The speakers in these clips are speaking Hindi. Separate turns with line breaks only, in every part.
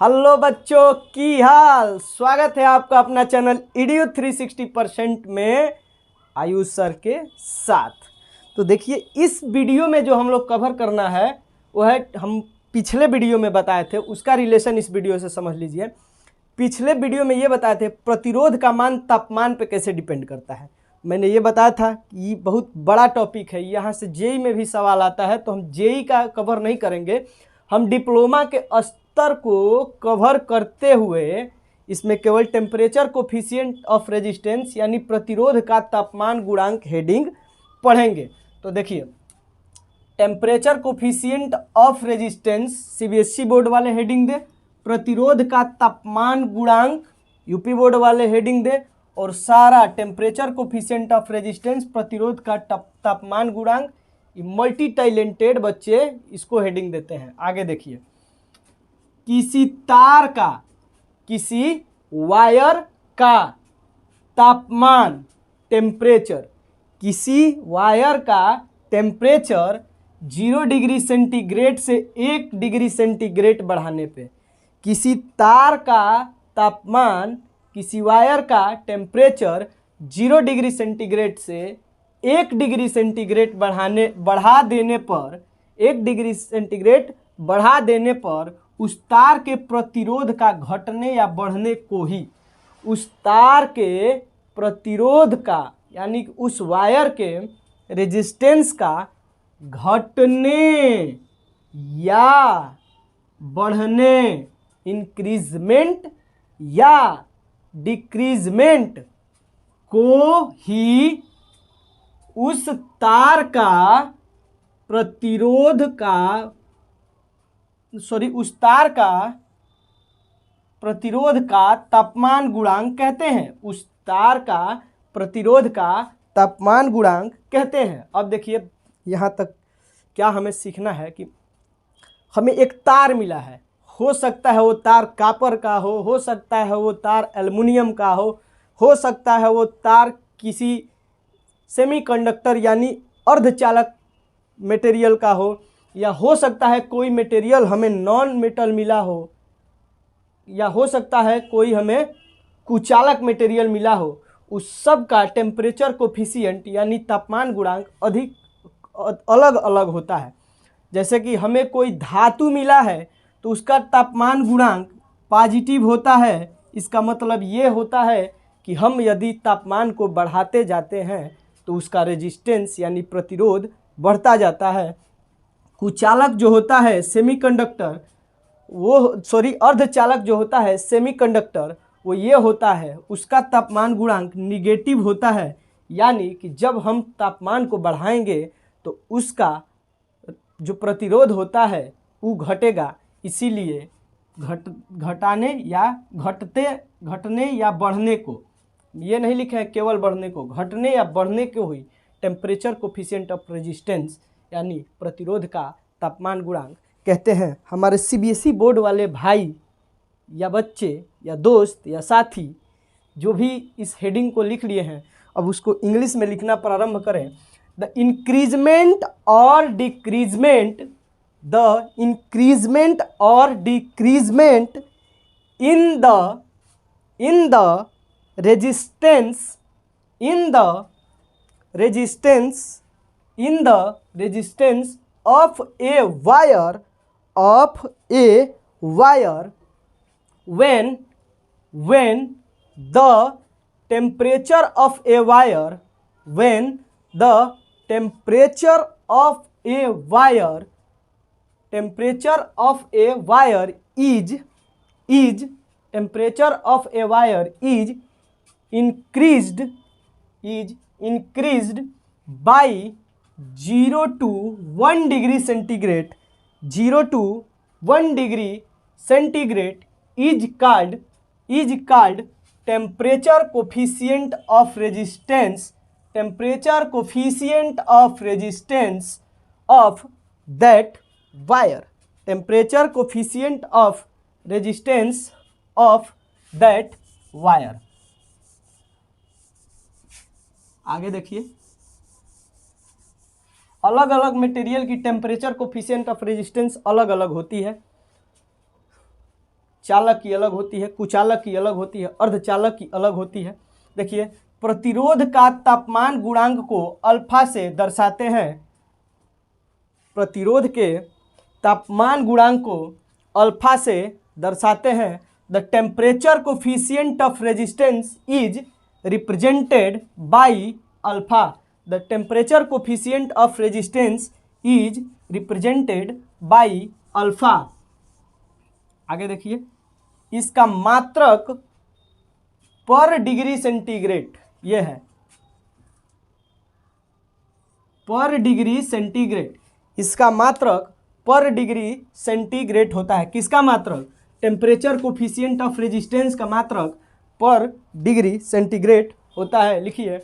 हेलो बच्चों की हाल। स्वागत है आपका अपना चैनल EDU 360% में आयुष सर के साथ। तो देखिए, इस वीडियो में जो हम लोग कवर करना है वो है, हम पिछले वीडियो में बताए थे, उसका रिलेशन इस वीडियो से समझ लीजिए। पिछले वीडियो में ये बताए थे प्रतिरोध का मान तापमान पे कैसे डिपेंड करता है। मैंने ये बताया था कि ये बहुत बड़ा टॉपिक है, यहाँ से जेई में भी सवाल आता है, तो हम जेई का कवर नहीं करेंगे। हम डिप्लोमा के स्तर को कवर करते हुए इसमें केवल टेम्परेचर कोफिशिएंट ऑफ रेजिस्टेंस यानी प्रतिरोध का तापमान गुणांक हेडिंग पढ़ेंगे। तो देखिए, temperature coefficient of resistance CBSE board वाले हेडिंग दे, प्रतिरोध का तापमान गुणांक यूपी बोर्ड वाले हेडिंग दे, और सारा टेम्परेचर कोफिशिएंट ऑफ रेजिस्टेंस प्रतिरोध का तापमान गुणांक, मल्टी टैलेंटेड बच्चे इसको हेडिंग देते हैं। आगे देखिए, किसी तार का, किसी वायर का तापमान टेम्परेचर, किसी वायर का टेम्परेचर 0 डिग्री सेंटीग्रेड से 1 डिग्री सेंटीग्रेड बढ़ाने पे, किसी तार का तापमान, किसी वायर का टेम्परेचर 0 डिग्री सेंटीग्रेड से 1 डिग्री सेंटीग्रेड बढ़ा देने पर, 1 डिग्री सेंटीग्रेड बढ़ा देने पर उस तार के प्रतिरोध का घटने या बढ़ने को ही, उस तार के प्रतिरोध का यानी उस वायर के रेजिस्टेंस का घटने या बढ़ने, इंक्रीजमेंट या डिक्रीजमेंट को ही उस तार का प्रतिरोध का, उस तार का प्रतिरोध का तापमान गुणांक कहते हैं। उस तार का प्रतिरोध का तापमान गुणांक कहते हैं। अब देखिए, यहाँ तक क्या हमें सीखना है कि हमें एक तार मिला है, हो सकता है वो तार कॉपर का हो सकता है वो तार एल्युमिनियम का हो सकता है वो तार किसी सेमीकंडक्टर यानी अर्धचालक मटेरियल का या हो सकता है कोई मटेरियल हमें नॉन मेटल मिला हो, या हो सकता है कोई हमें कुचालक मटेरियल मिला हो। उस सब का टेम्परेचर कोफिशिएंट यानी तापमान गुणांक अधिक अलग अलग होता है। जैसे कि हमें कोई धातु मिला है तो उसका तापमान गुणांक पॉजिटिव होता है। इसका मतलब ये होता है कि हम यदि तापमान को बढ़ाते जाते हैं तो उसका रेजिस्टेंस यानी प्रतिरोध बढ़ता जाता है। कुचालक जो होता है सेमीकंडक्टर, अर्धचालक जो होता है सेमीकंडक्टर, वो ये होता है, उसका तापमान गुणांक निगेटिव होता है। यानी कि जब हम तापमान को बढ़ाएंगे तो उसका जो प्रतिरोध होता है वो घटेगा। इसीलिए घटने या बढ़ने को, ये नहीं लिखे है केवल बढ़ने को, घटने या बढ़ने को ही टेम्परेचर कोफिशिएंट ऑफ रेजिस्टेंस यानी प्रतिरोध का तापमान गुणांक कहते हैं। हमारे सीबीएसई बोर्ड वाले भाई या बच्चे या दोस्त या साथी जो भी इस हेडिंग को लिख लिए हैं, अब उसको इंग्लिश में लिखना प्रारंभ करें। द इंक्रीजमेंट और decreasement in the resistance of a wire when the temperature of a wire is increased by 0 to 1 degree centigrade, 0 to 1 degree centigrade is called temperature coefficient of resistance, of that wire, temperature coefficient of resistance of that wire। आगे देखिए, अलग अलग मटेरियल की टेम्परेचर कोफिशिएंट ऑफ रेजिस्टेंस अलग अलग होती है। चालक की अलग होती है, कुचालक की अलग होती है, अर्धचालक की अलग होती है। देखिए, प्रतिरोध का तापमान गुणांक को अल्फा से दर्शाते हैं। प्रतिरोध के तापमान गुणांक को अल्फा से दर्शाते हैं। The temperature coefficient of resistance is represented by alpha. The temperature coefficient of resistance is represented by alpha. आगे देखिए, इसका मात्रक पर डिग्री सेंटीग्रेड, ये है पर डिग्री सेंटीग्रेड, इसका मात्रक पर डिग्री सेंटीग्रेड होता है। किसका मात्रक? टेम्परेचर कोफिशिएंट ऑफ रेजिस्टेंस का मात्रक पर डिग्री सेंटीग्रेड होता है। लिखिए,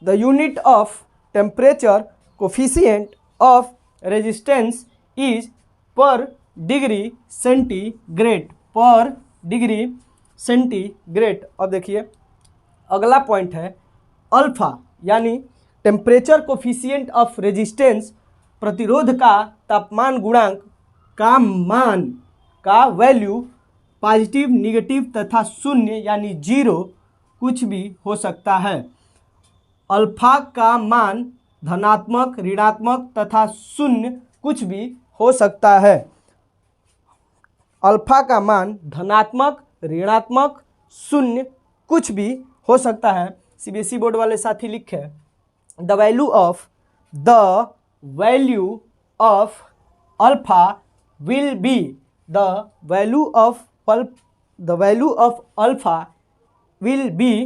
the unit of temperature coefficient of resistance is पर डिग्री सेंटीग्रेड, पर डिग्री सेंटीग्रेड। अब देखिए, अगला पॉइंट है अल्फा, यानी टेम्परेचर कोफिशिएंट ऑफ रेजिस्टेंस, प्रतिरोध का तापमान गुणांक का मान का वैल्यू पॉजिटिव, निगेटिव तथा शून्य यानी जीरो कुछ भी हो सकता है। अल्फा का मान धनात्मक, ऋणात्मक तथा शून्य कुछ भी हो सकता है। अल्फा का मान धनात्मक, ऋणात्मक, शून्य कुछ भी हो सकता है। सीबीएसई बोर्ड वाले साथी लिखे, the value of alpha will be, the value of alpha will be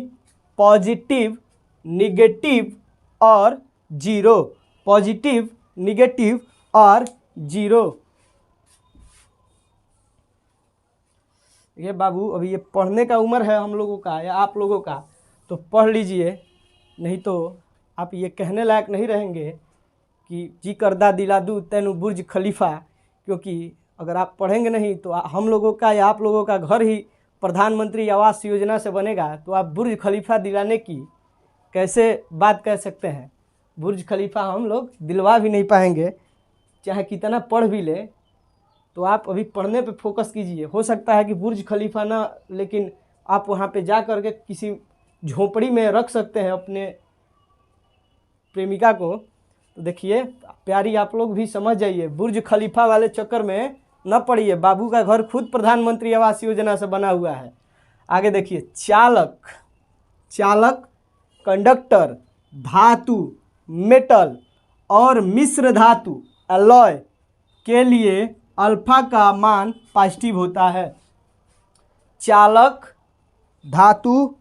positive, negative और जीरो, पॉजिटिव, निगेटिव और जीरो। ये बाबू, अभी ये पढ़ने का उम्र है हम लोगों का या आप लोगों का, तो पढ़ लीजिए, नहीं तो आप ये कहने लायक नहीं रहेंगे कि जी करदा दिला दूँ तैनू बुर्ज खलीफा, क्योंकि अगर आप पढ़ेंगे नहीं तो हम लोगों का या आप लोगों का घर ही प्रधानमंत्री आवास योजना से बनेगा, तो आप बुर्ज खलीफा दिलाने की कैसे बात कह सकते हैं? बुर्ज खलीफा हम लोग दिलवा भी नहीं पाएंगे, चाहे कितना पढ़ भी ले। तो आप अभी पढ़ने पे फोकस कीजिए। हो सकता है कि बुर्ज खलीफा ना, लेकिन आप वहाँ पे जा कर के किसी झोपड़ी में रख सकते हैं अपने प्रेमिका को। तो देखिए प्यारी, आप लोग भी समझ जाइए, बुर्ज खलीफा वाले चक्कर में न पड़िए। बाबू का घर खुद प्रधानमंत्री आवास योजना से बना हुआ है। आगे देखिए, चालक, कंडक्टर, धातु, मेटल और मिश्र धातु, अलॉय के लिए अल्फा का मान पॉजिटिव होता है। चालक, धातु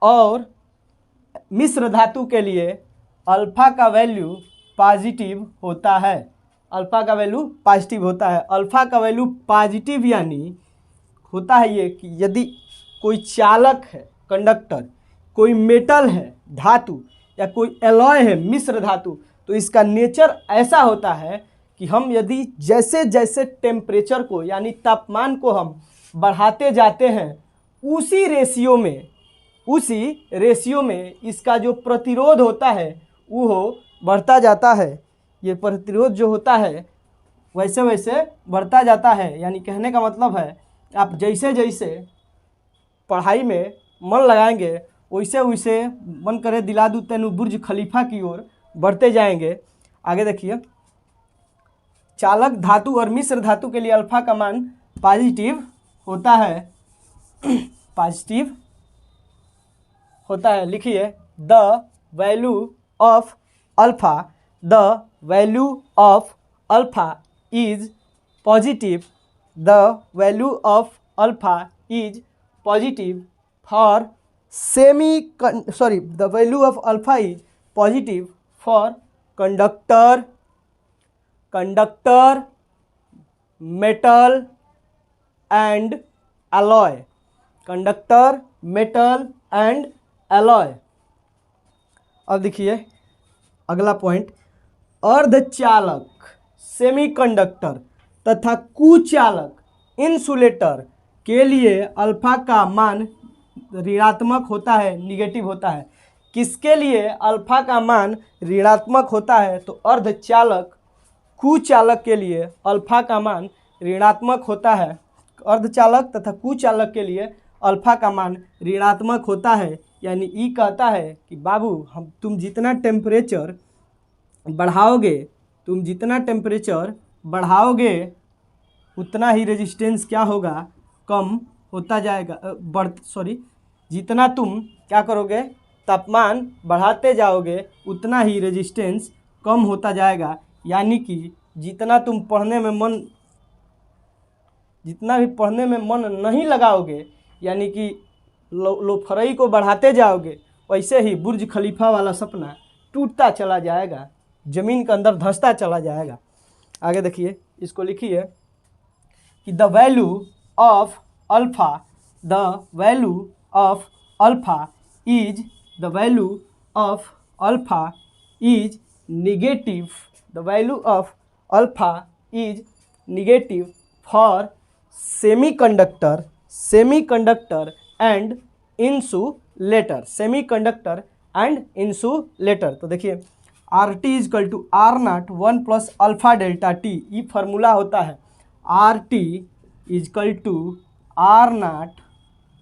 और मिश्र धातु के लिए अल्फा का वैल्यू पॉजिटिव होता है। अल्फा का वैल्यू पॉजिटिव होता है। अल्फा का वैल्यू पॉजिटिव यानी होता है ये कि यदि कोई चालक है, कंडक्टर, कोई मेटल है, धातु, या कोई एलॉय है, मिश्र धातु, तो इसका नेचर ऐसा होता है कि हम यदि जैसे जैसे टेम्परेचर को यानी तापमान को हम बढ़ाते जाते हैं, उसी रेशियो में इसका जो प्रतिरोध होता है वो बढ़ता जाता है। ये प्रतिरोध जो होता है वैसे वैसे बढ़ता जाता है। यानी कहने का मतलब है, आप जैसे जैसे पढ़ाई में मन लगाएंगे वैसे वैसे मन करे दिला दूं तैनू बुर्ज खलीफा की ओर बढ़ते जाएंगे। आगे देखिए, चालक, धातु और मिश्र धातु के लिए अल्फा का मान पॉजिटिव होता है, पॉजिटिव होता है। लिखिए, the value of alpha is positive, the value of alpha is positive for the value of alpha is positive for conductor, metal and alloy, conductor, metal and alloy। अब देखिए अगला पॉइंट, अर्धचालक, सेमीकंडक्टर तथा कुचालक, इंसुलेटर के लिए अल्फा का मान ऋणात्मक होता है, निगेटिव होता है। किसके लिए अल्फा का मान ऋणात्मक होता है? तो अर्धचालक, कुचालक के लिए अल्फा का मान ऋणात्मक होता है। अर्धचालक तथा कुचालक के लिए अल्फा का मान ऋणात्मक होता है। यानी ई कहता है कि बाबू तुम जितना टेम्परेचर बढ़ाओगे उतना ही रेजिस्टेंस क्या होगा, कम होता जाएगा। जितना तुम क्या करोगे, तापमान बढ़ाते जाओगे उतना ही रेजिस्टेंस कम होता जाएगा। यानी कि जितना भी पढ़ने में मन नहीं लगाओगे, यानी कि लोफरई को बढ़ाते जाओगे, वैसे ही बुर्ज खलीफा वाला सपना टूटता चला जाएगा, ज़मीन के अंदर धंसता चला जाएगा। आगे देखिए, इसको लिखिए कि the value of alpha is negative for semiconductor and insulator. तो देखिए RT is equal to R0 1 plus alpha delta T, ये फार्मूला होता है। RT is equal to R0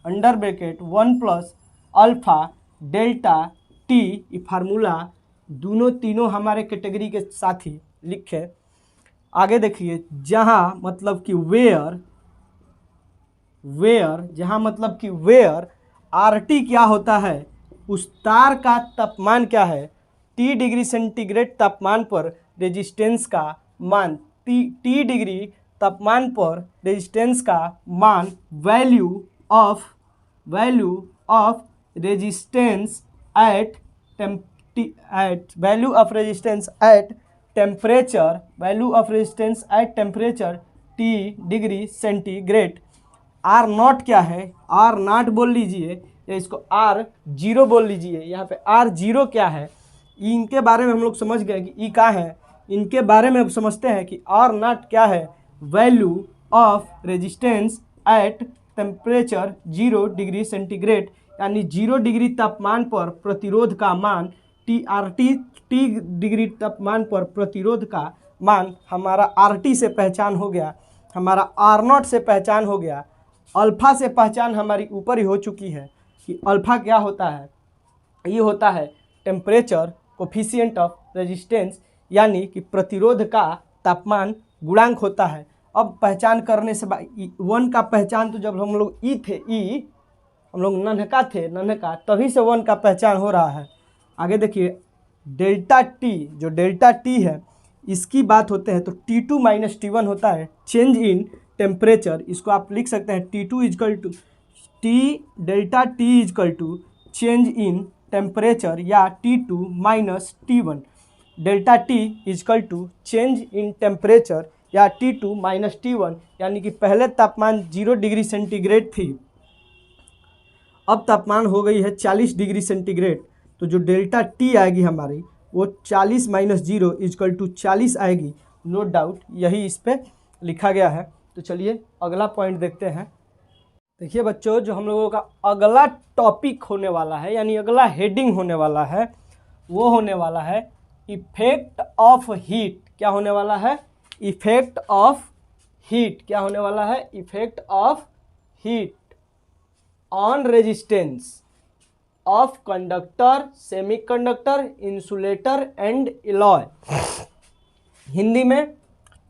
under bracket 1 plus alpha delta T, ये फार्मूला तीनों हमारे कैटेगरी के साथ ही लिखे। आगे देखिए, जहाँ मतलब कि वेयर RT क्या होता है, उस तार का तापमान क्या है, T डिग्री सेंटीग्रेड तापमान पर रेजिस्टेंस का मान, T डिग्री तापमान पर रेजिस्टेंस का मान value of resistance at temperature T degree centigrade. R0 क्या है, R0 बोल लीजिए या इसको R0 बोल लीजिए। यहाँ पे R0 क्या है, इनके बारे में हम लोग समझ गए कि ई क्या है। इनके बारे में अब समझते हैं कि R0 क्या है, value of resistance at temperature 0 degree centigrade, यानी 0 डिग्री तापमान पर प्रतिरोध का मान, T डिग्री तापमान पर प्रतिरोध का मान हमारा RT से पहचान हो गया, हमारा R0 से पहचान हो गया, अल्फ़ा से पहचान हमारी ऊपर ही हो चुकी है कि अल्फ़ा क्या होता है, ये होता है टेम्परेचर कोफिशिएंट ऑफ रेजिस्टेंस, यानी कि प्रतिरोध का तापमान गुणांक होता है। अब पहचान करने से 1 का पहचान तो जब हम लोग हम लोग नन्हका तभी से 1 का पहचान हो रहा है। आगे देखिए, डेल्टा टी है, इसकी बात होते हैं तो T2 माइनस T1 होता है चेंज इन टेम्परेचर। इसको आप लिख सकते हैं T2 is equal to delta T is equal to change in temperature या T2 minus T1। Delta T is equal to change in temperature या T2 माइनस T1, यानी कि पहले तापमान 0 डिग्री सेंटीग्रेड थी, अब तापमान हो गई है 40 डिग्री सेंटीग्रेड। तो जो डेल्टा टी आएगी हमारी वो 40 माइनस 0 इजकल टू 40 आएगी, नो डाउट यही इस पर लिखा गया है। तो चलिए अगला पॉइंट देखते हैं। देखिए बच्चों, जो हम लोगों का अगला टॉपिक होने वाला है, यानी अगला हेडिंग होने वाला है, वो होने वाला है इफेक्ट ऑफ हीट। क्या होने वाला है, इफेक्ट ऑफ हीट। क्या होने वाला है, effect of heat on resistance of conductor, semiconductor, insulator and alloy. Hindi में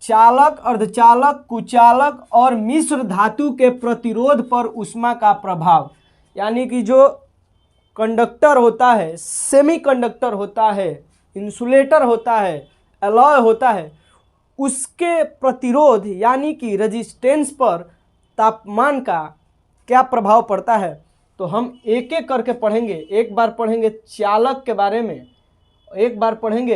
चालक, अर्धचालक, कुचालक और मिश्र धातु के प्रतिरोध पर ऊष्मा का प्रभाव। यानी कि जो कंडक्टर होता है, सेमीकंडक्टर होता है, इंसुलेटर होता है, एलॉय होता है, उसके प्रतिरोध यानी कि रेजिस्टेंस पर तापमान का क्या प्रभाव पड़ता है। तो हम एक एक करके पढ़ेंगे। एक बार पढ़ेंगे चालक के बारे में, एक बार पढ़ेंगे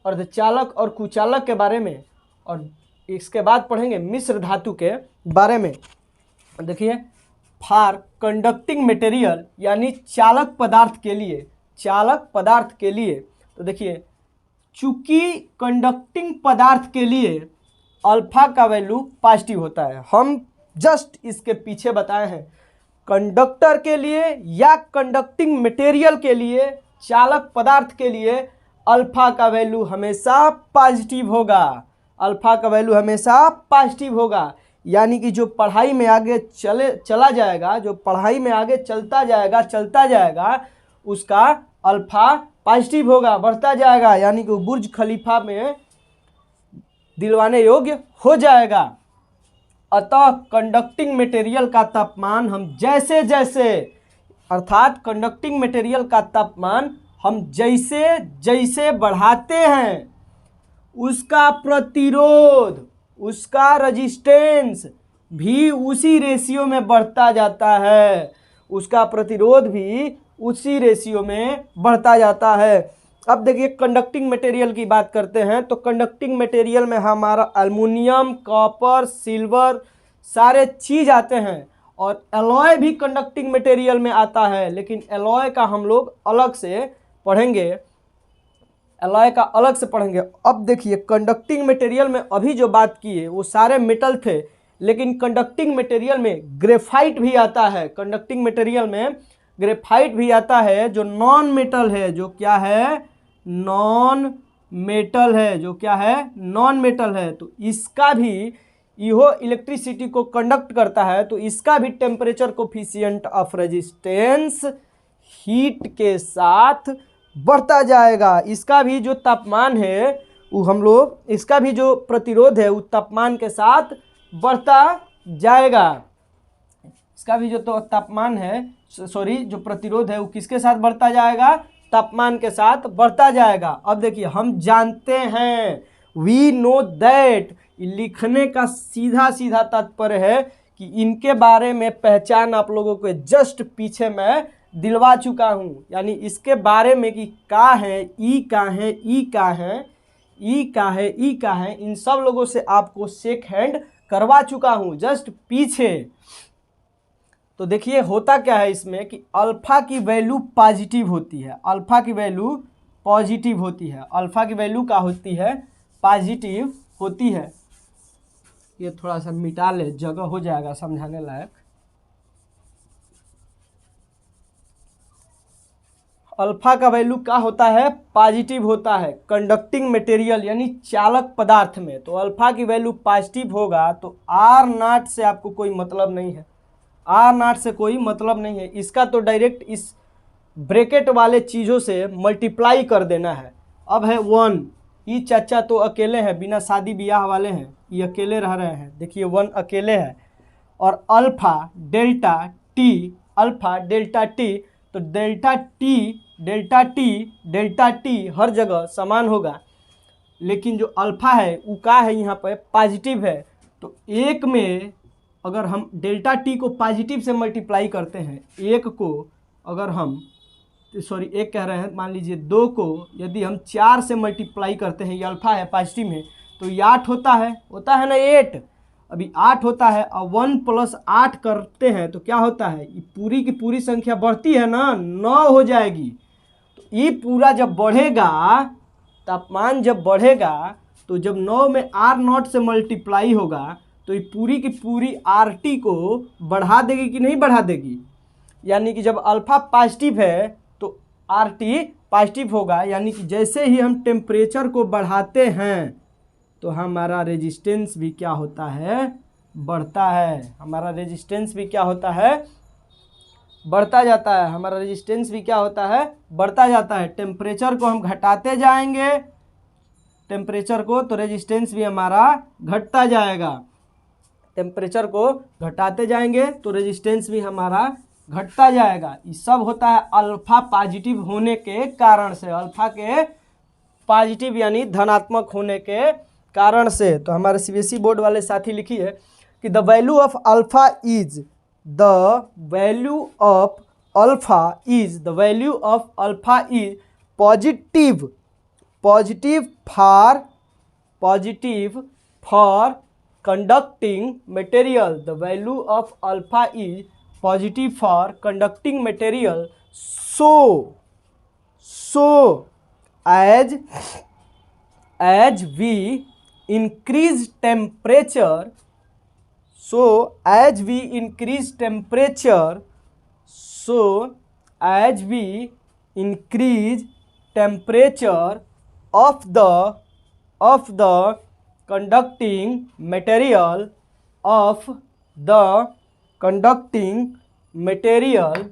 अर्धचालक और कुचालक के बारे में, और इसके बाद पढ़ेंगे मिश्र धातु के बारे में। देखिए, फॉर कंडक्टिंग मटेरियल यानी चालक पदार्थ के लिए, तो देखिए चूंकि कंडक्टिंग पदार्थ के लिए अल्फा का वैल्यू पॉजिटिव होता है, हम जस्ट इसके पीछे बताए हैं। कंडक्टर के लिए या कंडक्टिंग मटेरियल के लिए, चालक पदार्थ के लिए अल्फा का वैल्यू हमेशा पॉजिटिव होगा, अल्फा का वैल्यू हमेशा पॉजिटिव होगा। यानी कि जो पढ़ाई में आगे चला जाएगा, जो पढ़ाई में आगे चलता जाएगा उसका अल्फा पॉजिटिव होगा, बढ़ता जाएगा, यानी कि बुर्ज खलीफा में दिलवाने योग्य हो जाएगा। अतः कंडक्टिंग मटेरियल का तापमान हम जैसे जैसे अर्थात कंडक्टिंग मटेरियल का तापमान हम जैसे जैसे बढ़ाते हैं उसका प्रतिरोध, उसका रेजिस्टेंस भी उसी रेशियो में बढ़ता जाता है, उसका प्रतिरोध भी उसी रेशियो में बढ़ता जाता है। अब देखिए कंडक्टिंग मटेरियल की बात करते हैं तो कंडक्टिंग मटेरियल में हमारा एल्युमिनियम, कॉपर, सिल्वर सारे चीज आते हैं और एलॉय भी कंडक्टिंग मटेरियल में आता है, लेकिन एलॉय का हम लोग अलग से पढ़ेंगे, एलॉय का अलग से पढ़ेंगे। अब देखिए कंडक्टिंग मटेरियल में अभी जो बात की है वो सारे मेटल थे, लेकिन कंडक्टिंग मटेरियल में ग्रेफाइट भी आता है, कंडक्टिंग मटेरियल में ग्रेफाइट भी आता है जो नॉन मेटल है, जो क्या है, नॉन मेटल है, जो क्या है, नॉन मेटल है। तो इसका भी इहो इलेक्ट्रिसिटी को कंडक्ट करता है, तो इसका भी temperature coefficient of resistance heat के साथ बढ़ता जाएगा। इसका भी जो तापमान है वो हम लोग, इसका भी जो प्रतिरोध है वो तापमान के साथ बढ़ता जाएगा। इसका भी जो तो तापमान है, सॉरी जो प्रतिरोध है वो किसके साथ बढ़ता जाएगा, तापमान के साथ बढ़ता जाएगा। अब देखिए हम जानते हैं, वी नो दैट, लिखने का सीधा सीधा तात्पर्य है कि इनके बारे में पहचान आप लोगों को जस्ट पीछे मैं दिलवा चुका हूँ, यानी इसके बारे में कि का है, ई का है, ई का है, ई का है, ई का है, इन सब लोगों से आपको शेक हैंड करवा चुका हूँ जस्ट पीछे। तो देखिए होता क्या है इसमें कि अल्फा की वैल्यू पॉजिटिव होती है, अल्फा की वैल्यू पॉजिटिव होती है, अल्फा की वैल्यू क्या होती है, पॉजिटिव होती है। ये थोड़ा सा मिटा ले, जगह हो जाएगा समझाने लायक। अल्फा का वैल्यू क्या होता है, पॉजिटिव होता है कंडक्टिंग मटेरियल यानी चालक पदार्थ में। तो अल्फा की वैल्यू पॉजिटिव होगा तो आर नॉट से आपको कोई मतलब नहीं है, आर नॉट से कोई मतलब नहीं है, इसका तो डायरेक्ट इस ब्रैकेट वाले चीज़ों से मल्टीप्लाई कर देना है। अब है 1, ये चाचा तो अकेले हैं, बिना शादी ब्याह वाले हैं, ये अकेले रह रहे हैं, देखिए 1 अकेले है। और alpha delta T, alpha delta T, तो delta T delta T delta T हर जगह समान होगा, लेकिन जो अल्फा है वो क्या है, यहाँ पर पॉजिटिव है। तो एक में अगर हम डेल्टा टी को पॉजिटिव से मल्टीप्लाई करते हैं, एक को अगर हम, सॉरी एक कह रहे हैं, मान लीजिए 2 को यदि हम 4 से मल्टीप्लाई करते हैं, ये अल्फा है पॉजिटिव में, तो ये 8 होता है ना 8, अभी 8 होता है। और 1 + 8 करते हैं तो क्या होता है, ये पूरी की पूरी संख्या बढ़ती है ना, 9 हो जाएगी। तो ये पूरा जब बढ़ेगा, तापमान जब बढ़ेगा, तो जब 9 में R0 से मल्टीप्लाई होगा तो ये पूरी की पूरी RT को बढ़ा देगी कि नहीं बढ़ा देगी, यानी कि जब अल्फा पॉजिटिव है तो RT पॉजिटिव होगा, यानी कि जैसे ही हम टेम्परेचर को बढ़ाते हैं तो हमारा रेजिस्टेंस भी क्या होता है, बढ़ता है, हमारा रेजिस्टेंस भी क्या होता है, बढ़ता जाता है, हमारा रेजिस्टेंस भी क्या होता है, बढ़ता जाता है। टेम्परेचर को हम घटाते जाएंगे टेम्परेचर को, तो रेजिस्टेंस भी हमारा घटता जाएगा, टेम्परेचर को घटाते जाएंगे तो रेजिस्टेंस भी हमारा घटता जाएगा। ये सब होता है अल्फा पॉजिटिव होने के कारण से, अल्फा के पॉजिटिव यानी धनात्मक होने के कारण से। तो हमारे सीबीएसई बोर्ड वाले साथी लिखिए कि the value of alpha is, the value of alpha is, the value of alpha is positive, positive for conducting material, the value of alpha is positive for conducting material, so as we increase temperature, so as we increase temperature, so as we increase temperature of the conducting material, of the conducting material,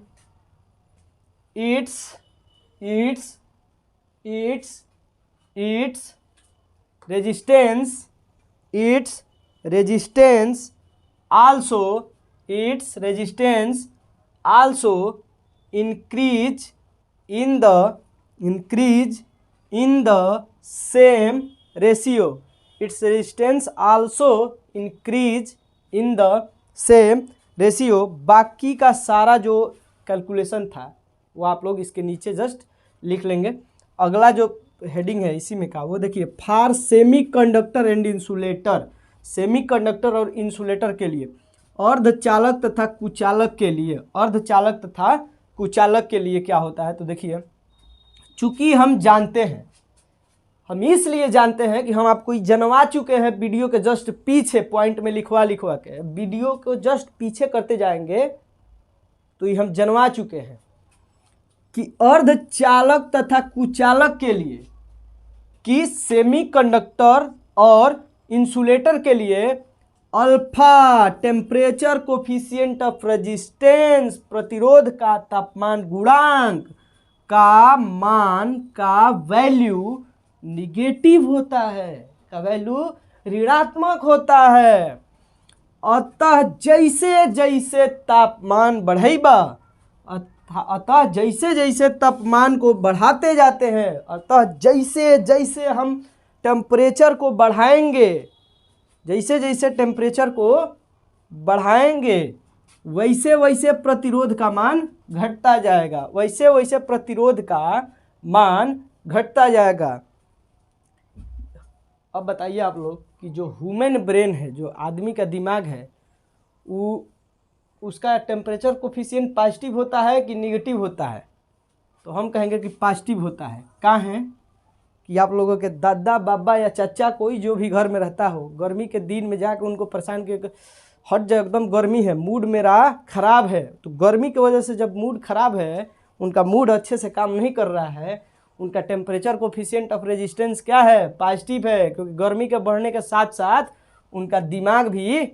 its resistance also increase in the same ratio. Its resistance also increase in the same ratio. बाकी का सारा जो कैलकुलेशन था वो आप लोग इसके नीचे जस्ट लिख लेंगे। अगला जो हेडिंग है इसी में का वो देखिए, for semi conductor and insulator, semi conductor और इंसुलेटर के लिए, अर्धचालक तथा कुचालक के लिए, अर्धचालक तथा कुचालक के लिए क्या होता है। तो देखिए, चूंकि हम जानते हैं, हम इसलिए जानते हैं कि हम आपको जनवा चुके हैं वीडियो के जस्ट पीछे, पॉइंट में लिखवा के वीडियो को जस्ट पीछे करते जाएंगे तो ये हम जनवा चुके हैं कि अर्धचालक तथा कुचालक के लिए, कि सेमीकंडक्टर और इंसुलेटर के लिए alpha temperature coefficient of resistance, प्रतिरोध का तापमान गुणांक का मान का वैल्यू निगेटिव होता है, का वैल्यू ऋणात्मक होता है। अतः जैसे जैसे तापमान बढ़ेगा, अतः जैसे जैसे तापमान को बढ़ाते जाते हैं, अतः जैसे जैसे हम टेम्परेचर को बढ़ाएंगे, जैसे जैसे टेम्परेचर को बढ़ाएंगे वैसे वैसे प्रतिरोध का मान घटता जाएगा, वैसे वैसे प्रतिरोध का मान घटता जाएगा। अब बताइए आप लोग कि जो ह्यूमन ब्रेन है, जो आदमी का दिमाग है, वो उसका टेम्परेचर कोफिशिएंट पॉजिटिव होता है कि निगेटिव होता है। तो हम कहेंगे कि पॉजिटिव होता है। कहाँ है कि आप लोगों के दादा बाबा या चाचा कोई जो भी घर में रहता हो, गर्मी के दिन में जाकर उनको परेशान करके हट जाए, एकदम गर्मी है, मूड मेरा ख़राब है, तो गर्मी की वजह से जब मूड ख़राब है, उनका मूड अच्छे से काम नहीं कर रहा है, उनका टेम्परेचर कोफिशिएंट ऑफ रेजिस्टेंस क्या है, पॉजिटिव है, क्योंकि गर्मी के बढ़ने के साथ साथ उनका दिमाग भी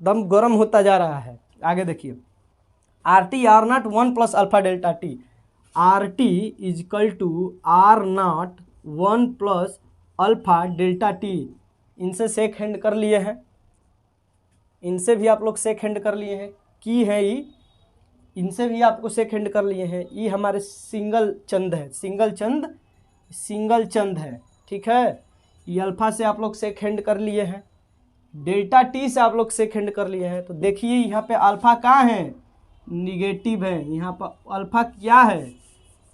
दम गर्म होता जा रहा है। आगे देखिए, R T R not 1 plus alpha delta T, R T is equal to R not 1 plus alpha delta T. इनसे सेक हैंड कर लिए हैं, इनसे भी आप लोग सेक हैंड कर लिए हैं, की है ये, इनसे भी आपको सेक हैंड कर लिए हैं। ये हमारे सिंगल चंद है, सिंगल चंद है, ठीक है। ये अल्फा से आप लोग सेक हैंड कर लिए हैं, डेल्टा टी से आप लोग सेक हैंड कर लिए हैं। तो देखिए यहाँ पे अल्फा कहाँ है, निगेटिव है, यहाँ पर अल्फा क्या है,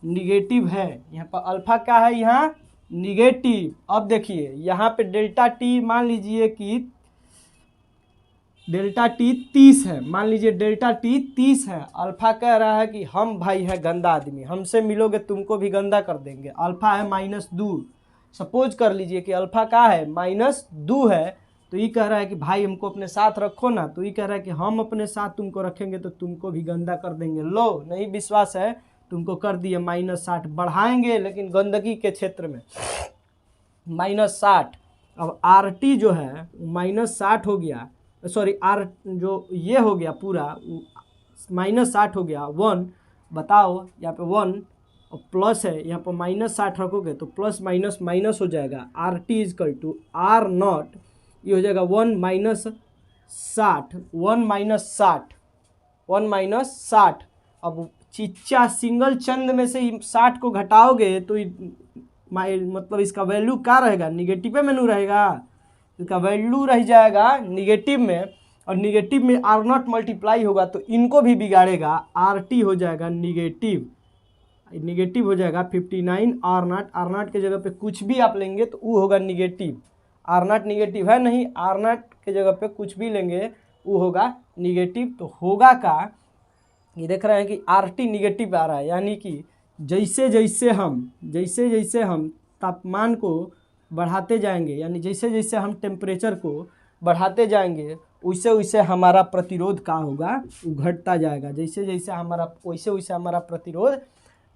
निगेटिव है, यहाँ पर अल्फा क्या है, यहाँ निगेटिव। अब देखिए यहाँ पे डेल्टा टी मान लीजिए कि डेल्टा टी 30 है, मान लीजिए डेल्टा टी 30 है। अल्फा कह रहा है कि हम भाई है गंदा आदमी, हमसे मिलोगे तुमको भी गंदा कर देंगे। अल्फा है -2, सपोज कर लीजिए कि अल्फा का है -2 है, तो ये कह रहा है कि भाई हमको अपने साथ रखो ना, तो ये कह रहा है कि हम अपने साथ तुमको रखेंगे तो तुमको भी गंदा कर देंगे। लो, नहीं विश्वास है, तुमको कर दिए -60, बढ़ाएंगे लेकिन गंदगी के क्षेत्र में -60। अब आर टी जो है -60 हो गया, सॉरी आर जो ये हो गया पूरा -60 हो गया, 1। बताओ यहाँ पे 1 और प्लस है, यहाँ पर -60 रखोगे तो प्लस माइनस माइनस हो जाएगा। R T is equal to R not, ये हो जाएगा 1 - 60। अब चिच्चा सिंगल चंद में से 60 को घटाओगे तो मतलब इसका वैल्यू क्या रहेगा, निगेटिव में नू रहेगा, इसका वैल्यू रह जाएगा निगेटिव में, और निगेटिव में आर नॉट मल्टीप्लाई होगा तो इनको भी बिगाड़ेगा। आर टी हो जाएगा निगेटिव हो जाएगा 59। आर नॉट के जगह पे कुछ भी आप लेंगे तो वो होगा निगेटिव। आर नॉट निगेटिव है नहीं, आर नॉट के जगह पे कुछ भी लेंगे वो होगा निगेटिव। तो होगा का, ये देख रहे हैं कि आर टी निगेटिव आ रहा है, यानी कि जैसे जैसे हम तापमान को बढ़ाते जाएंगे, यानी जैसे जैसे हम टेम्परेचर को बढ़ाते जाएंगे वैसे वैसे हमारा प्रतिरोध का होगा, वो घटता जाएगा। जैसे जैसे हमारा वैसे वैसे हमारा प्रतिरोध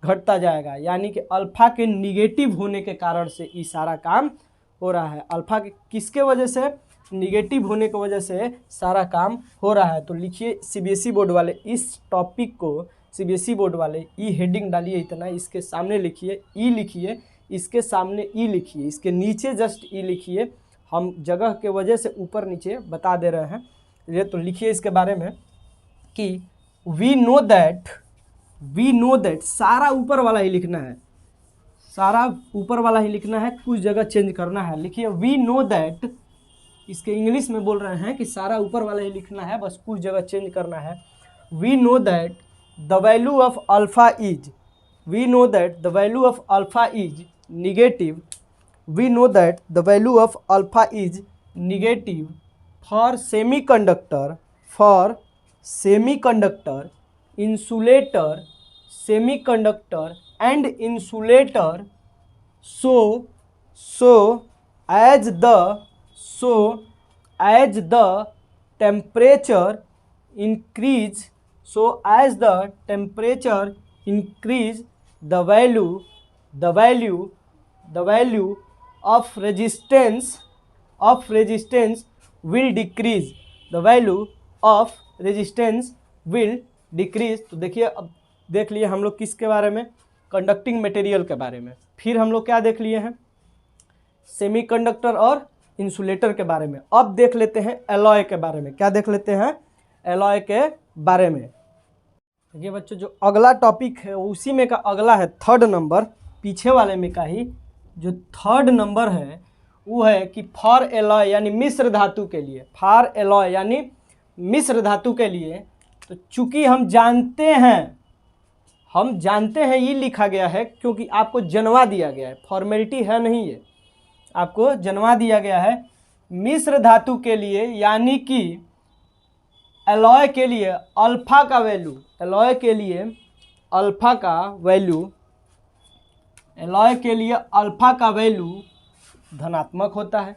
घटता जाएगा, यानी कि अल्फ़ा के निगेटिव होने के कारण से ये सारा काम हो रहा है। अल्फ़ा के किसके वजह से, निगेटिव होने की वजह से सारा काम हो रहा है। तो लिखिए सीबीएसई बोर्ड वाले इस टॉपिक को, सीबीएसई बोर्ड वाले ई हेडिंग डालिए इतना, इसके सामने लिखिए ई लिखिए, इसके सामने ई लिखिए, इसके नीचे जस्ट ई लिखिए। हम जगह के वजह से ऊपर नीचे बता दे रहे हैं। ये तो लिखिए इसके बारे में कि वी नो दैट, सारा ऊपर वाला ही लिखना है, सारा ऊपर वाला ही लिखना है, कुछ जगह चेंज करना है। लिखिए वी नो दैट, इसके इंग्लिश में बोल रहे हैं कि सारा ऊपर वाला ही लिखना है, बस कुछ जगह चेंज करना है। We know that the value of alpha is, we know that the value of alpha is negative, we know that the value of alpha is negative for semiconductor, insulator, semiconductor and insulator, so as the temperature increase, the value of resistance will decrease, the value of resistance will decrease. तो देखिए अब देख लिए हम लोग किसके बारे में, कंडक्टिंग मटेरियल के बारे में। फिर हम लोग क्या देख लिए हैं, सेमीकंडक्टर और इंसुलेटर के बारे में। अब देख लेते हैं एलॉय के बारे में। क्या देख लेते हैं, एलॉय के बारे में। देखिए बच्चों, जो अगला टॉपिक है उसी में का अगला है थर्ड नंबर, पीछे वाले में का ही जो थर्ड नंबर है वो है कि फॉर एलॉय यानी मिश्र धातु के लिए, फॉर एलॉय यानी मिश्र धातु के लिए। तो चूंकि हम जानते हैं ये लिखा गया है क्योंकि आपको जनवा दिया गया है, फॉर्मेलिटी है नहीं, ये आपको जनवा दिया गया है। मिश्र धातु के लिए यानी कि एलॉय के लिए अल्फा का वैल्यू, एलॉय के लिए अल्फा का वैल्यू धनात्मक होता है।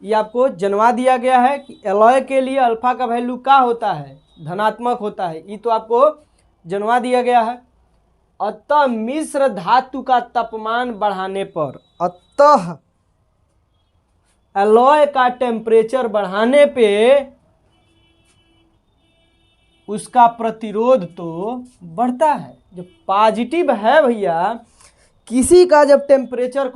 ये आपको जनवा दिया गया है कि एलॉय के लिए अल्फा का वैल्यू क्या होता है, धनात्मक होता है। ये तो आपको जनवा दिया गया है। अतः मिश्र धातु का तापमान बढ़ाने पर, अतः एलॉय का टेम्परेचर बढ़ाने पे उसका प्रतिरोध तो बढ़ता है। जो पॉजिटिव है भैया, किसी का जब टेम्परेचर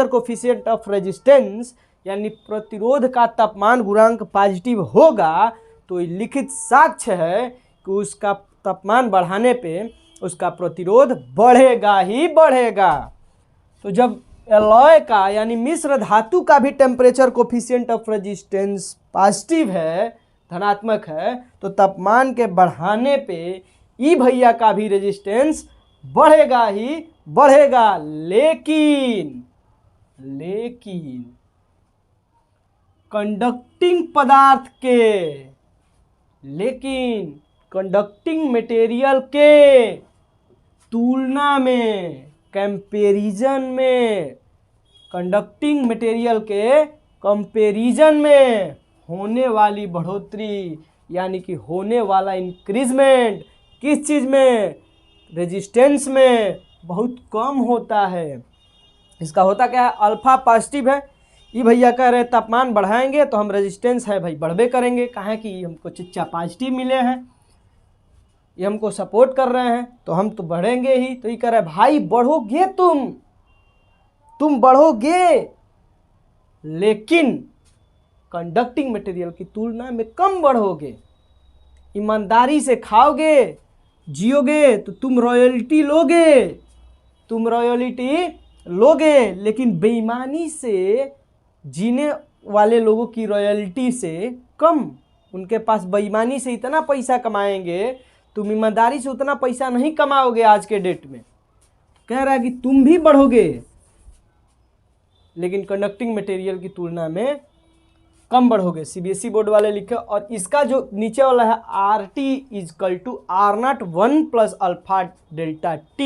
कोफिशिएंट ऑफ रेजिस्टेंस यानी प्रतिरोध का तापमान गुणांक पॉजिटिव होगा तो लिखित साक्ष्य है कि उसका तापमान बढ़ाने पे उसका प्रतिरोध बढ़ेगा ही बढ़ेगा। तो जब एलॉय का यानी मिश्र धातु का भी temperature coefficient of resistance positive है, धनात्मक है, तो तापमान के बढ़ाने पे ई भैया का भी रेजिस्टेंस बढ़ेगा ही बढ़ेगा। लेकिन कंडक्टिंग मटेरियल के तुलना में, कंपैरिजन में, कंडक्टिंग मटेरियल के कंपैरिजन में होने वाली बढ़ोतरी यानी कि होने वाला इंक्रीजमेंट किस चीज़ में, रेजिस्टेंस में बहुत कम होता है। इसका होता क्या है, अल्फा पॉजिटिव है, ये भैया कह रहे हैं तापमान बढ़ाएंगे तो हम रेजिस्टेंस है भाई बढ़बे करेंगे, कहाँ कि हमको चिच्चा पॉजिटिव मिले हैं, ये हमको सपोर्ट कर रहे हैं तो हम तो बढ़ेंगे ही। तो ये कह रहे हैं भाई बढ़ोगे, तुम बढ़ोगे लेकिन कंडक्टिंग मटेरियल की तुलना में कम बढ़ोगे। ईमानदारी से खाओगे जियोगे तो तुम रॉयल्टी लोगे, लेकिन बेईमानी से जीने वाले लोगों की रॉयल्टी से कम। उनके पास बेईमानी से इतना पैसा कमाएंगे, तुम ईमानदारी से उतना पैसा नहीं कमाओगे आज के डेट में। कह रहा है कि तुम भी बढ़ोगे लेकिन कंडक्टिंग मटेरियल की तुलना में कम बढ़ोगे। सीबीएसई बोर्ड वाले लिखे। और इसका जो नीचे वाला है RT is equal to R0 1 plus alpha delta T,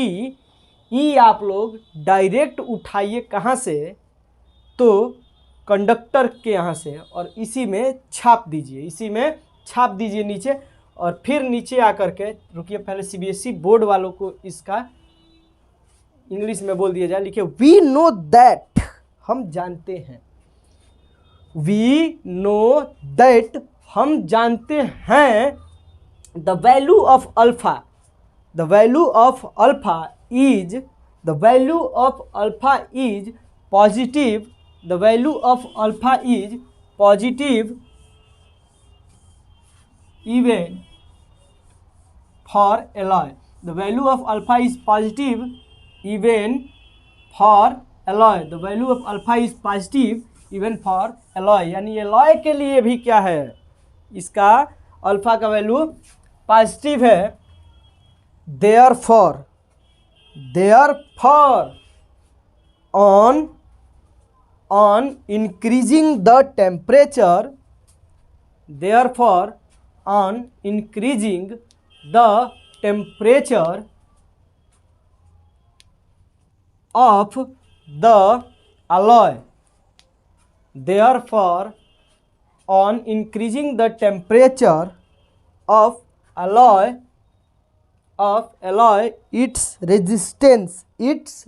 ये आप लोग डायरेक्ट उठाइए कहाँ से, तो कंडक्टर के यहाँ से, और इसी में छाप दीजिए नीचे। और फिर नीचे आकर के रुकिए, पहले सीबीएसई बोर्ड वालों को इसका इंग्लिश में बोल दिया जाए। लिखिए वी नो दैट, हम जानते हैं, वी नो दैट, हम जानते हैं, the value of alpha, the value of alpha is, the value of alpha is positive, the value of alpha is positive even for alloy, the value of alpha is positive even for alloy, the value of alpha is positive even for alloy, यानी alloy के लिए भी क्या है, इसका अल्फा का वैल्यू पॉजिटिव है। therefore on increasing the temperature, therefore on increasing the temperature of the alloy, therefore on increasing the temperature of alloy, its resistance increase,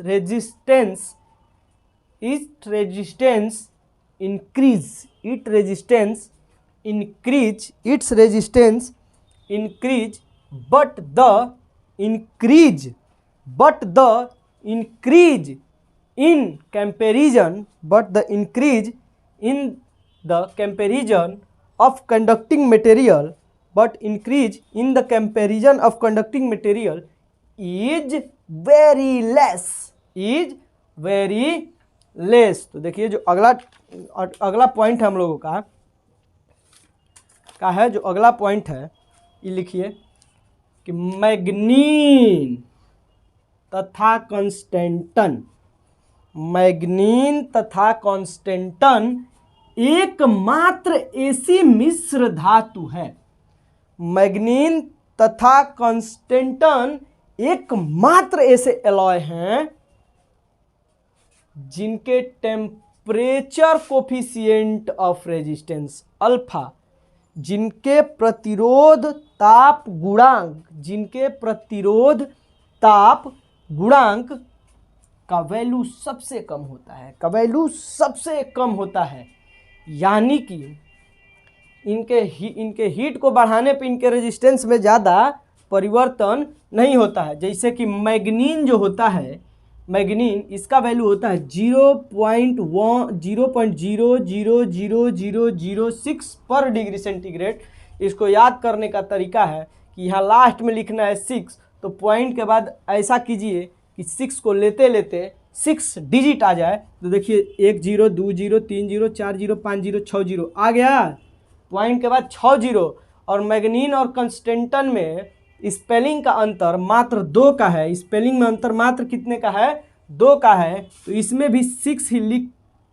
but the increase in comparison of conducting material, is very less, तो देखिए जो अगला पॉइंट है हम लोगों का है, जो अगला पॉइंट है ये लिखिए कि मैग्नीन तथा कांस्टेंटन एकमात्र ऐसी मिश्र धातु है। मैग्नीन तथा कांस्टेंटन एकमात्र ऐसे एलॉय हैं जिनके temperature coefficient of resistance alpha, जिनके प्रतिरोध ताप गुणांक का वैल्यू सबसे कम होता है, यानी कि इनके हीट को बढ़ाने पे इनके रेजिस्टेंस में ज़्यादा परिवर्तन नहीं होता है। जैसे कि मैग्नीन जो होता है, मैग्नीन इसका वैल्यू होता है 0.0000006 पर डिग्री सेंटीग्रेड। इसको याद करने का तरीका है कि यहाँ लास्ट में लिखना है 6, तो पॉइंट के बाद ऐसा कीजिए कि 6 को लेते लेते 6 डिजिट आ जाए। तो देखिए 1 0 2 0 3 0 4 0 5 0 6 0 आ गया, पॉइंट के बाद 6 0। और मैग्नीन और कांस्टेंटन में स्पेलिंग का अंतर मात्र 2 का है, स्पेलिंग में अंतर मात्र कितने का है, 2 का है। तो इसमें भी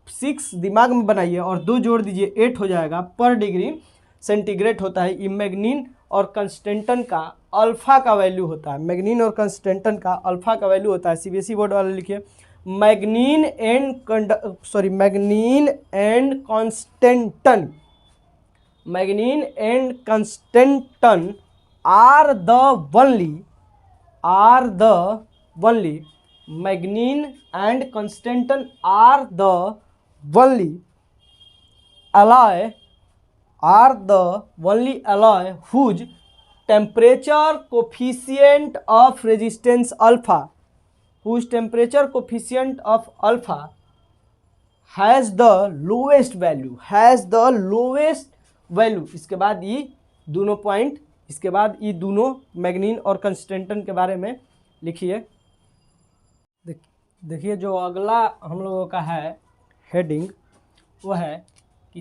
6 दिमाग में बनाइए और 2 जोड़ दीजिए, 8 हो जाएगा, पर डिग्री सेंटीग्रेड होता है। ये मैग्नीन और कांस्टेंटन का अल्फा का वैल्यू होता है, मैग्नीन और कांस्टेंटन का अल्फा का वैल्यू होता है। सीबीएसई बोर्ड वाले लिखिए manganin and constantan are the only manganin and constantan are the only alloy whose temperature coefficient of resistance alpha has the lowest value। इसके बाद ये दोनों पॉइंट, इसके बाद ये दोनों मैग्नीन और कांस्टेंटन के बारे में लिखिए। देखिए जो अगला हम लोगों का है हेडिंग, वो है कि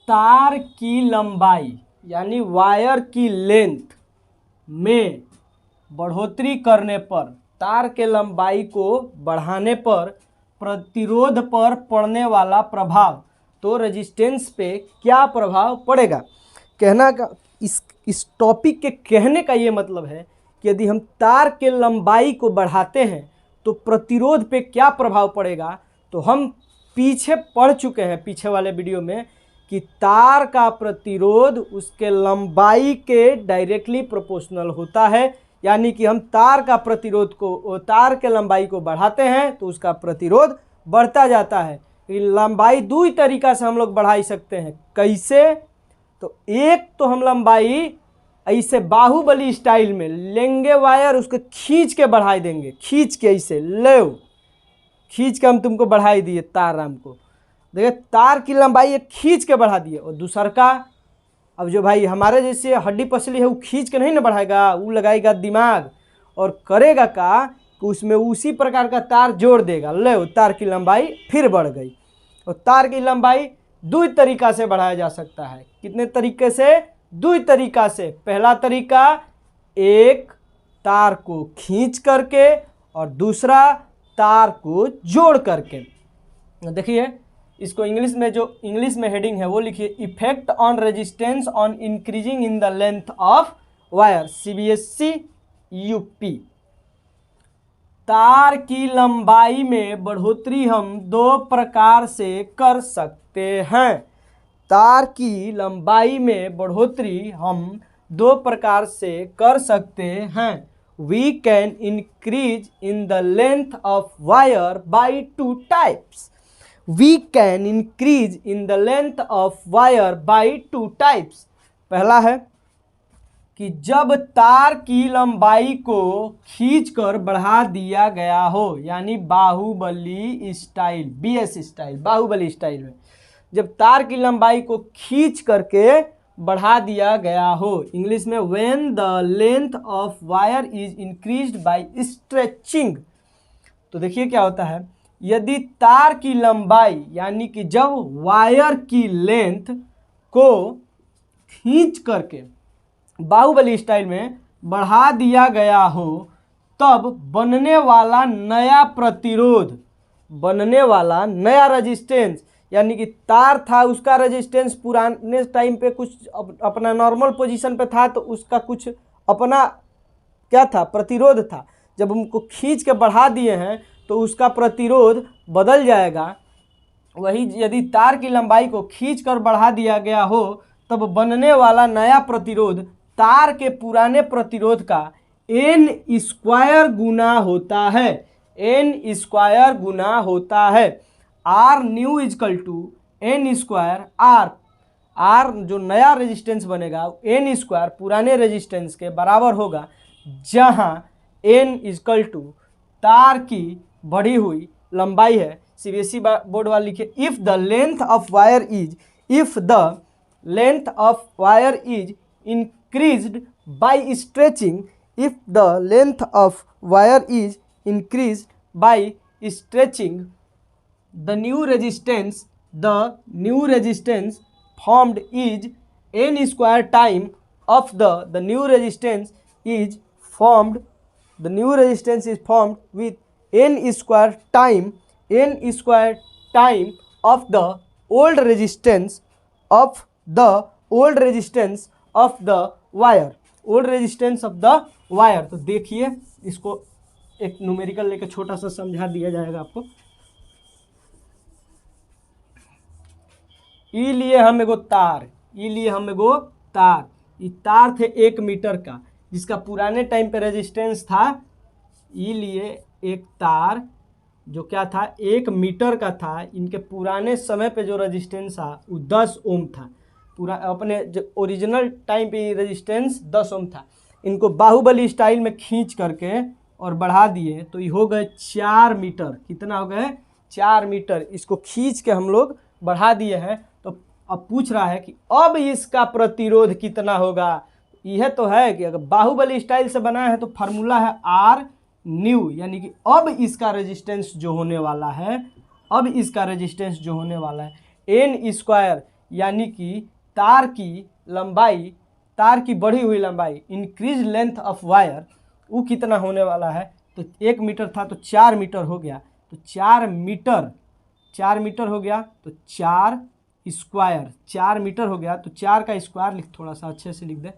तार की लंबाई यानी वायर की लेंथ में बढ़ोतरी करने पर, तार के लंबाई को बढ़ाने पर प्रतिरोध पर पड़ने वाला प्रभाव, तो रेजिस्टेंस पे क्या प्रभाव पड़ेगा। कहना का इस टॉपिक के कहने का ये मतलब है कि यदि हम तार के लंबाई को बढ़ाते हैं तो प्रतिरोध पे क्या प्रभाव पड़ेगा। तो हम पीछे पढ़ चुके हैं, पीछे वाले वीडियो में, कि तार का प्रतिरोध उसके लंबाई के डायरेक्टली प्रोपोर्शनल होता है। यानी कि हम तार के लंबाई को बढ़ाते हैं तो उसका प्रतिरोध बढ़ता जाता है। लंबाई दो ही तरीका से हम लोग बढ़ाई सकते हैं। कैसे? तो एक तो हम लंबाई ऐसे बाहुबली स्टाइल में लेंगे वायर, उसको खींच के बढ़ाई देंगे, खींच के ऐसे ले, खींच के हम तुमको बढ़ाई दिए तार राम को, देखिए तार की लंबाई एक खींच के बढ़ा दिए। और दूसर का, अब जो भाई हमारे जैसे हड्डी पसली है वो खींच के नहीं ना बढ़ाएगा, वो लगाएगा दिमाग और करेगा का कि उसमें उसी प्रकार का तार जोड़ देगा। ले, तार की लंबाई फिर बढ़ गई। और तार की लंबाई दो तरीका से बढ़ाया जा सकता है। कितने तरीके से? दो तरीका से। पहला तरीका, एक तार को खींच करके और दूसरा तार को जोड़ करके। देखिए इसको इंग्लिश में, जो इंग्लिश में हेडिंग है वो लिखिए, effect on resistance on increasing in the length of wire, CBSE UP। तार की लंबाई में बढ़ोतरी हम दो प्रकार से कर सकते हैं। तार की लंबाई में बढ़ोतरी हम दो प्रकार से कर सकते हैं। We can increase in the length of wire by two types. We can increase in the length of wire by two types. पहला है कि जब तार की लंबाई को खींचकर बढ़ा दिया गया हो, यानी Baahubali style, BS style, Baahubali style में जब तार की लंबाई को खींच करके बढ़ा दिया गया हो। इंग्लिश में when the length of wire is increased by stretching. तो देखिए क्या होता है, यदि तार की लंबाई यानी कि जब वायर की लेंथ को खींच करके बाहुबली स्टाइल में बढ़ा दिया गया हो, तब बनने वाला नया प्रतिरोध, बनने वाला नया रेजिस्टेंस, यानी कि तार था उसका रेजिस्टेंस पुराने टाइम पे कुछ अपना नॉर्मल पोजीशन पे था, तो उसका कुछ अपना क्या था, प्रतिरोध था। जब हमको खींच के बढ़ा दिए हैं तो उसका प्रतिरोध बदल जाएगा। वही यदि तार की लंबाई को खींच कर बढ़ा दिया गया हो, तब बनने वाला नया प्रतिरोध तार के पुराने प्रतिरोध का n² गुना होता है, n² गुना होता है। R new is equal to n², R जो नया रेजिस्टेंस बनेगा n² पुराने रेजिस्टेंस के बराबर होगा, जहां n इजकल टू तार की बढ़ी हुई लंबाई है। CBSE बोर्ड वाले लिखे, if the length of wire is, if the length of wire is increased by stretching, if the length of wire is increased by stretching, the new resistance formed is n² time of the new resistance is formed, the new resistance is formed with n² time of the old resistance of the old resistance of the wire, old resistance of the wire। तो देखिए इसको एक न्यूमेरिकल लेकर छोटा सा समझा दिया जाएगा आपको। ई लिए हम एगो तार, ई लिए हम एगो तार, ये तार थे 1 मीटर का, जिसका पुराने टाइम पे रेजिस्टेंस था। ई लिए एक तार जो क्या था, 1 मीटर का था। इनके पुराने समय पे जो रेजिस्टेंस था वो 10 ओम था। पूरा अपने जो ओरिजिनल टाइम पे रेजिस्टेंस 10 ओम था। इनको बाहुबली स्टाइल में खींच करके और बढ़ा दिए तो ये हो गए 4 मीटर। कितना हो गए? 4 मीटर। इसको खींच के हम लोग बढ़ा दिए हैं। तो अब पूछ रहा है कि अब इसका प्रतिरोध कितना होगा। यह तो है कि अगर बाहुबली स्टाइल से बनाया है तो फार्मूला है आर न्यू, यानी कि अब इसका रेजिस्टेंस जो होने वाला है, अब इसका रेजिस्टेंस जो होने वाला है n², यानी कि तार की लंबाई, तार की बढ़ी हुई लंबाई, इंक्रीज लेंथ ऑफ वायर, वो कितना होने वाला है। तो 1 मीटर था तो 4 मीटर हो गया, तो 4 मीटर, 4 मीटर हो गया तो 4 मीटर हो गया। तो 4 का स्क्वायर लिख, थोड़ा सा अच्छे से लिख दे,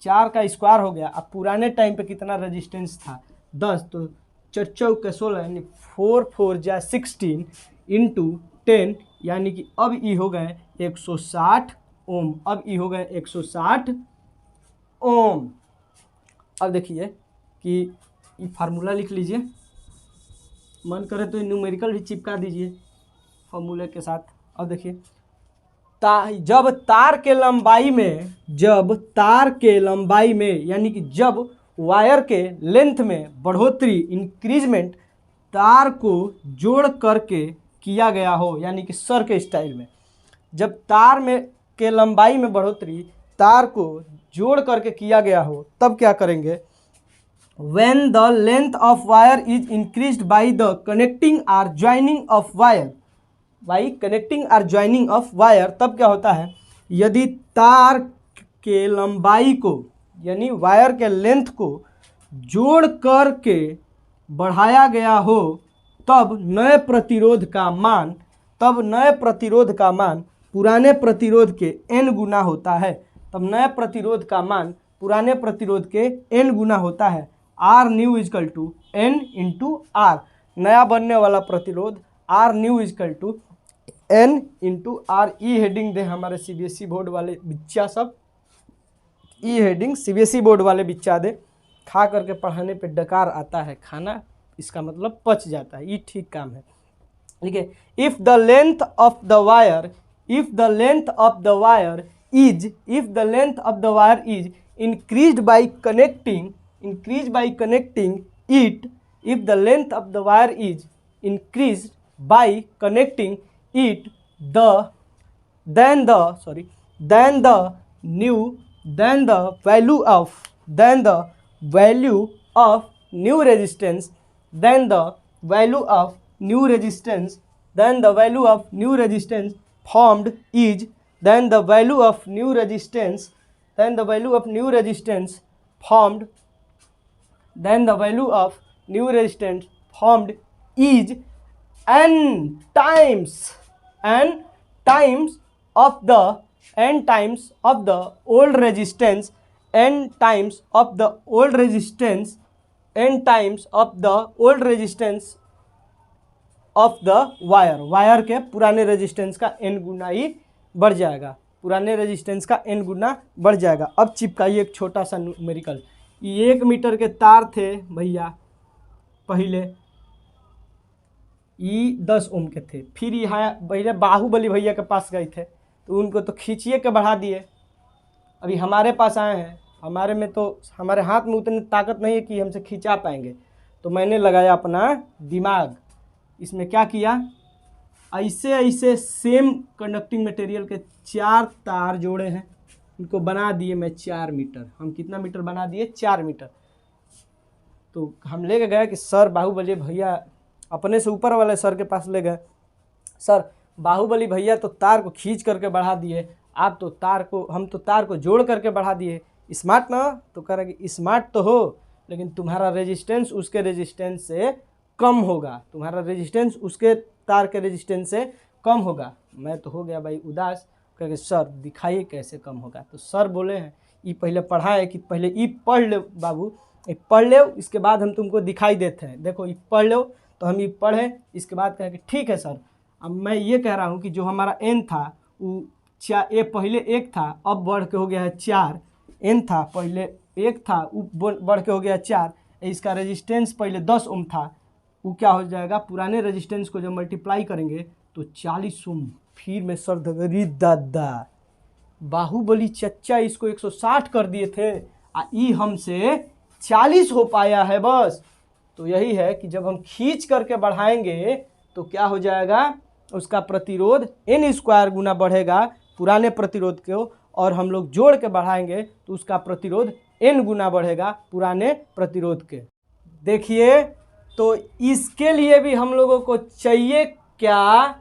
4 का स्क्वायर हो गया। अब पुराने टाइम पे कितना रेजिस्टेंस था 10, तो 4 चौके 16, यानी 4 4 जा 16 इंटू 10, यानी कि अब ये हो गए 160 ओम। अब ये हो गए 160 ओम। अब देखिए कि ये फार्मूला लिख लीजिए, मन करे तो न्यूमेरिकल भी चिपका दीजिए। फॉर्मूले के साथ। अब देखिए जब तार के लंबाई में यानी कि जब वायर के लेंथ में बढ़ोतरी इंक्रीजमेंट तार को जोड़ करके किया गया हो, यानी कि सर के स्टाइल में, जब तार में के लंबाई में बढ़ोतरी तार को जोड़ करके किया गया हो, तब क्या करेंगे, when the length of wire is increased by the connecting or joining of wire, तब क्या होता है, यदि तार के लंबाई को यानी वायर के लेंथ को जोड़ करके बढ़ाया गया हो, तब नए प्रतिरोध का मान पुराने प्रतिरोध के n गुना होता है। तब नए प्रतिरोध का मान पुराने प्रतिरोध के n गुना होता है। R new is equal to n into R, नया बनने वाला प्रतिरोध R new is equal to n into R. ई हेडिंग दे हमारे सीबीएसई बोर्ड वाले बच्चा सब, ई हेडिंग सीबीएसई बोर्ड वाले बच्चा दे, खा करके पढ़ाने पे डकार आता है, खाना इसका मतलब पच जाता है, ये ठीक काम है। ठीक है, if the length of the wire is increased by connecting it, if the length of the wire is increased by connecting it, then the value of new resistance formed is n times of the old resistance of the wire के पुराने रेजिस्टेंस का n गुना ही बढ़ जाएगा, अब चिपकाइए एक छोटा सा न्यूमेरिकल। 1 मीटर के तार थे भैया पहले, ये 10 ओम के थे, फिर यहाँ पहले बाहुबली भैया के पास गए थे तो उनको तो खींचिए के बढ़ा दिए, अभी हमारे पास आए हैं, हमारे हाथ में उतनी ताकत नहीं है कि हमसे खींचा पाएंगे, तो मैंने लगाया अपना दिमाग, इसमें क्या किया, ऐसे सेम कंडक्टिंग मटेरियल के 4 तार जोड़े हैं, इनको बना दिए मैं 4 मीटर। हम कितना मीटर बना दिए, 4 मीटर। तो हम ले गए कि सर बाहुबली भैया, अपने से ऊपर वाले सर के पास ले गए, सर बाहुबली भैया तो तार को खींच करके बढ़ा दिए, हम तो तार को जोड़ करके बढ़ा दिए, स्मार्ट ना? तो कह रहे कि स्मार्ट तो हो, लेकिन तुम्हारा रेजिस्टेंस उसके रेजिस्टेंस से कम होगा, उसके तार के रेजिस्टेंस से कम होगा। मैं तो हो गया भाई उदास, कहे सर दिखाइए कैसे कम होगा। तो सर बोले हैं ये पहले पढ़ाए कि पहले ये पढ़ ले बाबू, ये पढ़ ले, इसके बाद हम तुमको दिखाई देते हैं, देखो ये पढ़ लो। तो हम ये पढ़े, इसके बाद कहे कि ठीक है सर। अब मैं ये कह रहा हूँ कि जो हमारा n था वो पहले 1 था, अब बढ़ के हो गया है 4। n था पहले 1 था, वो बढ़ के हो गया 4। इसका रेजिस्टेंस पहले 10 ओम था, वो क्या हो जाएगा, पुराने रेजिस्टेंस को जब मल्टीप्लाई करेंगे तो 40 ओम। फिर मैं सर धगरी दादा बाहुबली चच्चा इसको 160 कर दिए थे, ई हमसे 40 हो पाया है बस। तो यही है कि जब हम खींच करके बढ़ाएंगे तो क्या हो जाएगा, उसका प्रतिरोध n² गुना बढ़ेगा पुराने प्रतिरोध को, और हम लोग जोड़ के बढ़ाएंगे तो उसका प्रतिरोध n गुना बढ़ेगा पुराने प्रतिरोध के। देखिए, तो इसके लिए भी हम लोगों को चाहिए क्या,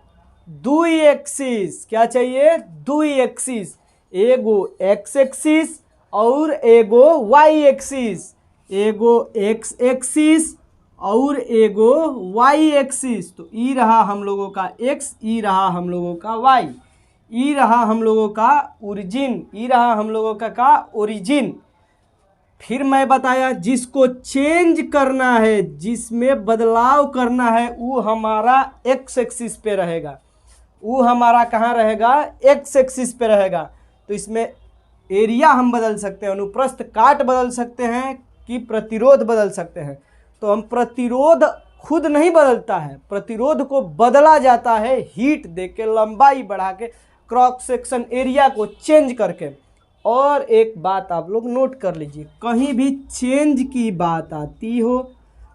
2 एक्सिस। क्या चाहिए, 2 एक्सिस, एगो x एक्सिस और एगो y एक्सिस, एगो x एक्सिस और एगो y एक्सिस। तो ई रहा हम लोगों का x, ई रहा हम लोगों का y, ई रहा हम लोगों का ओरिजिन, ई रहा हम लोगों का ओरिजिन। फिर मैं बताया जिसको चेंज करना है, जिसमें बदलाव करना है, वो हमारा x एक्सिस पे रहेगा, वो हमारा कहाँ रहेगा, x एक्सिस पे रहेगा। तो इसमें एरिया हम बदल सकते हैं, अनुप्रस्थ काट बदल सकते हैं कि प्रतिरोध बदल सकते हैं। तो हम प्रतिरोध खुद नहीं बदलता है, प्रतिरोध को बदला जाता है हीट देके, लंबाई बढ़ा के, क्रॉस सेक्शन एरिया को चेंज करके। और एक बात आप लोग नोट कर लीजिए, कहीं भी चेंज की बात आती हो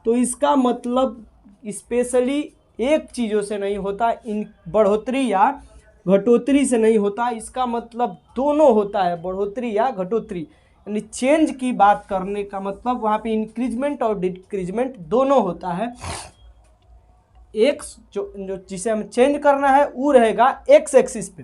तो इसका मतलब स्पेशली एक चीज़ों से नहीं होता, इन बढ़ोतरी या घटोतरी से नहीं होता, इसका मतलब दोनों होता है, बढ़ोतरी या घटोतरी। यानी चेंज की बात करने का मतलब वहाँ पे इंक्रीजमेंट और डिक्रीजमेंट दोनों होता है। एक्स जो जिसे हम चेंज करना है वो रहेगा एक्स एक्सिस पे,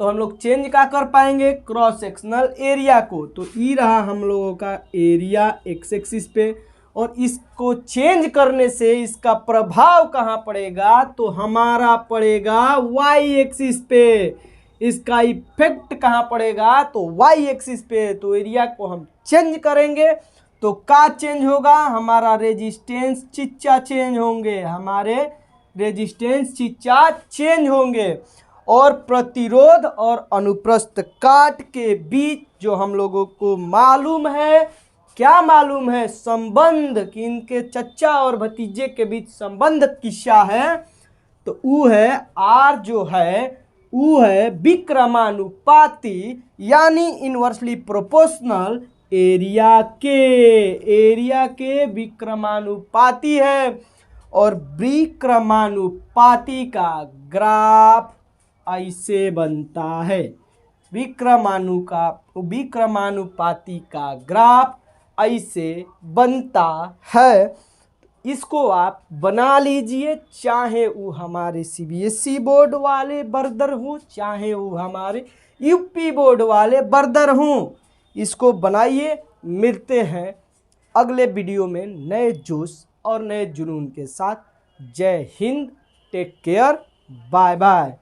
तो हम लोग चेंज क्या कर पाएंगे, क्रॉस सेक्शनल एरिया को। तो ई रहा हम लोगों का एरिया एक्स एक्सिस पे, और इसको चेंज करने से इसका प्रभाव कहाँ पड़ेगा, तो हमारा पड़ेगा वाई एक्सिस पे। इसका इफेक्ट कहाँ पड़ेगा, तो वाई एक्सिस पे। तो एरिया को हम चेंज करेंगे तो क्या चेंज होगा, हमारा रेजिस्टेंस चिच्चा चेंज होंगे, हमारे रेजिस्टेंस चिच्चा चेंज होंगे। और प्रतिरोध और अनुप्रस्थ काट के बीच जो हम लोगों को मालूम है, क्या मालूम है, संबंध, कि इनके चच्चा और भतीजे के बीच संबंध किस्सा है, तो वो है आर जो है वो है विक्रमानुपाती, यानी इनवर्सली प्रोपोर्शनल एरिया के विक्रमानुपाती है। और विक्रमानुपाती का ग्राफ ऐसे बनता है, विक्रमानुपाती का ग्राफ ऐसे बनता है। इसको आप बना लीजिए, चाहे वो हमारे सीबीएसई बोर्ड वाले बरदर हों, चाहे वो हमारे यूपी बोर्ड वाले बरदर हों, इसको बनाइए। मिलते हैं अगले वीडियो में नए जोश और नए जुनून के साथ। जय हिंद, टेक केयर, बाय बाय।